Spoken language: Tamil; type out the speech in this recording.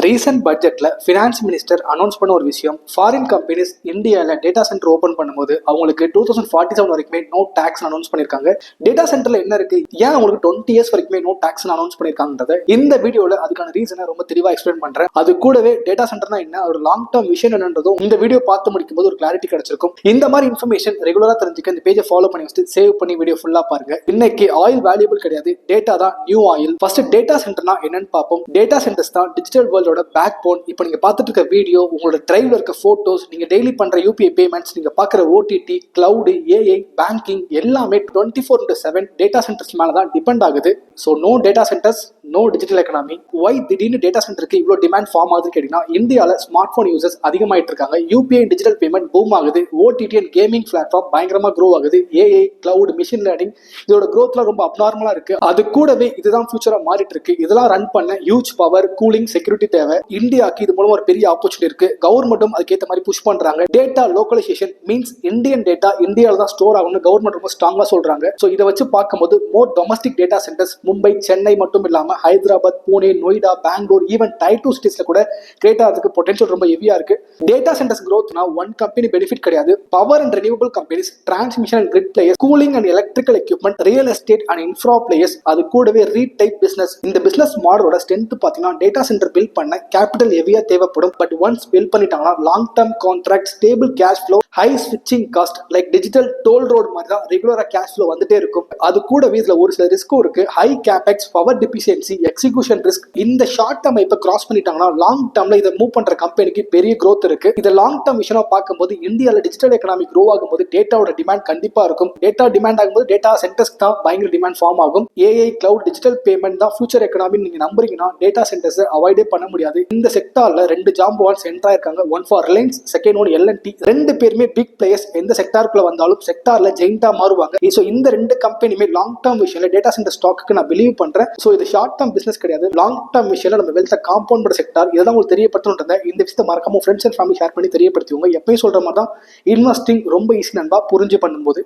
ரீசெண்ட் பட்ஜெட்ல ஃபினான்ஸ் மினிஸ்டர் அனௌன்ஸ் பண்ண ஒரு விஷயம், ஃபாரின் கம்பெனிஸ் இந்தியாவில் டேட்டா சென்டர் ஓப்பன் பண்ணும்போது அவங்களுக்கு 2047 வரைக்குமே நோ டாக்ஸ் அனௌன்ஸ் பண்ணிருக்காங்க. டேட்டா சென்டர்ல என்ன இருக்கு, ஏன் அவங்களுக்கு 20 இயர்ஸ் வரைக்குமே நோ டாக்ஸ் அனௌன்ஸ் பண்ணிருக்காங்கன்றத இந்த வீடியோல அதுக்கான ரீசனை ரொம்ப தெளிவா எக்ஸ்பிளைன் பண்றேன். அது கூடவே டேட்டா சென்டர்னா என்ன, ஒரு லாங் டர்ம் விஷன் என்னன்றதும் இந்த வீடியோ பார்த்து முடிக்கும் போது ஒரு கிளாரிட்டி கிடைச்சிருக்கும். இந்த மாதிரி இன்ஃபர்மேஷன் ரெகுலரா தெரிஞ்சுக்க இந்த பேஜை ஃபாலோ பண்ணி வச்சு சேவ் பண்ணி வீடியோ ஃபுல்லா பாருங்க. இன்னைக்கு ஆயில் வேல்யூபிள் கிடையாது, டேட்டா தான் நியூ ஆயில். ஃபர்ஸ்ட் டேட்டா சென்டர்னா என்னன்னு பார்ப்போம். டேட்டா சென்டர்ஸ் தான் டிஜிட்டல் வேர்ல்டோட பேக் போன். இப்போ நீங்க பார்த்துட்டு இருக்க வீடியோ, உங்களோட டிரைவ்ல இருக்க போட்டோஸ், நீங்க டெய்லி பண்ற யூபிஐ பேமெண்ட்ஸ், நீங்க பார்க்குற ஓடிடி, கிளவுட், ஏஐ, பேங்கிங் எல்லாமே 24/7 டேட்டா சென்டர்ஸ் மேல தான் டிபெண்ட் ஆகுது. So no data centers, no digital economy. Why திடீர்னு டேட்டா சென்டருக்கு இவ்வளோ டிமாண்ட் ஃபார்ம் ஆகுதுன்னு கேட்டீங்கன்னா, இந்தியாவில் ஸ்மார்ட் போன் யூசர்ஸ் அதிகமாயிட்டு இருக்காங்க. யூபிஐ டிஜிட்டல் பேமெண்ட் பூம் ஆகுது. ஓடிடி அண்ட் கேமிங் பிளாட்ஃபார்ம் பயங்கரமா க்ரோ ஆகுது. ஏஐ, கிளவுட், மிஷின் லேர்னிங் இதோட க்ரோத்லாம் ரொம்ப அப்நார்மலா இருக்கு. அது கூடவே இதுதான் ஃபியூச்சரா மாறிட்டு இருக்கு. இதெல்லாம் ரன் பண்ண ஹியூஜ் பவர், கூலிங், செக்யூரிட்டி தேவை. இந்தியாவுக்கு இது மூலம் ஒரு பெரிய ஆப்பர்ச்சுனிட்டி இருக்கு. கவர்மெண்ட்டும் அதுக்கேற்ற மாதிரி புஷ் பண்றாங்க. Data localisation means Indian data இந்தியாவில் தான் ஸ்டோர் ஆகும்னு கவர்மெண்ட் ரொம்ப ஸ்ட்ராங்கா சொல்றாங்க. ஸோ இதை வச்சு பார்க்கும்போது more domestic data centres Mumbai, Chennai மட்டும் இல்லாம ஹைதராபாத், புனே, நொய்டா, பெங்களூர், ஈவன் டைப் 2 சிட்டிஸ்ல கூட கிரியேட் ஆகிறதுக்கு பொட்டன்ஷியல் ரொம்ப ஹெவியா இருக்கு. டேட்டா சென்டர்ஸ் க்ரோத்னா ஒன் கம்பெனி பெனிஃபிட் கிடையாது. Power and renewable companies, transmission and grid players, cooling and electrical equipment, real estate and infra players, அது கூடவே ரீட் டைப் பிசினஸ். இந்த பிசினஸ் மாடலோட ஸ்ட்ரென்த் பாத்தீங்கன்னா டேட்டா சென்டர் பில்ட் பண்ண கேபிட்டல் ஹெவியா தேவைப்படும். பட் ஒன்ஸ் பில்ட் பண்ணிட்டாங்கன்னா long term contract, stable cash flow, high ஸ்விட்சிங் cost, like digital toll road மாதிரி தான் ரெகுலரா கேஷ் ஃப்ளோ வந்துட்டே இருக்கும். அது கூடவே இதுல ஒரு சில ரிஸ்க்கும் இருக்கு. High capex, power deficiency, execution risk. இந்த ஷார்ட் டர்ம் இப்ப கிராஸ் பண்ணிட்டாங்கன்னா லாங் டர்ம்ல இதை மூவ் பண்ற கம்பெனிக்கு பெரிய growth இருக்கு. இதை லாங் டர்ம் விஷயமா பார்க்கும்போது இந்தியாவில் டிஜிட்டல் எக்கனாமி க்ரோ ஆகும்போது டேட்டாவோட டிமாண்ட் கண்டிப்பா இருக்கும். டேட்டா டிமாண்ட் ஆகும்போது டேட்டா சென்டர்ஸ் தான் பயங்கர டிமாண்ட் ஃபார்ம் ஆகும். ஏஐ, கிளவுட், டிஜிட்டல் பேமெண்ட் தான் ஃபியூச்சர் எக்கனாமி நீங்க நம்புறீங்கன்னா டேட்டா சென்டர்ஸ் அவாய்டே பண்ண முடியாது. இந்த செக்டார்ல ரெண்டு ஜாம்பவான்ஸ் என்ட்ரா இருக்காங்க. One for Reliance, second one LNT. ரெண்டு பேருமே பிக் பிளேயர்ஸ். எந்த செக்டாருக்குள்ள வந்தாலும் செக்டார்ல ஜெயிண்டா மாறுவாங்க. ஸோ இந்த ரெண்டு கம்பெனியுமே லாங் டர்ம் விஷயம்ல டேட்டா சென்டர் ஸ்டாக்கு நான் பிலீவ் பண்றேன். ஸோ இது ஷார்ட் டர்ம் பிசினஸ் கிடையாது, லாங் டர்ம் விஷயம்ல நம்ம வெல்த் காம்பவுண்ட் பண்ற செக்டார். இதெல்லாம் உங்களுக்கு தெரியப்படுத்தணும். இந்த விஷயத்தை மறக்காம ஃப்ரெண்ட்ஸ் அண்ட் ஃபேமிலி ஷேர் பண்ணி தெரியப்படுத்துவங்க. எப்பயும் சொல்ற மாதிரி தான், இன்வெஸ்டிங் ரொம்ப ஈஸி நண்பா, புரிஞ்சு பண்ணும்போது.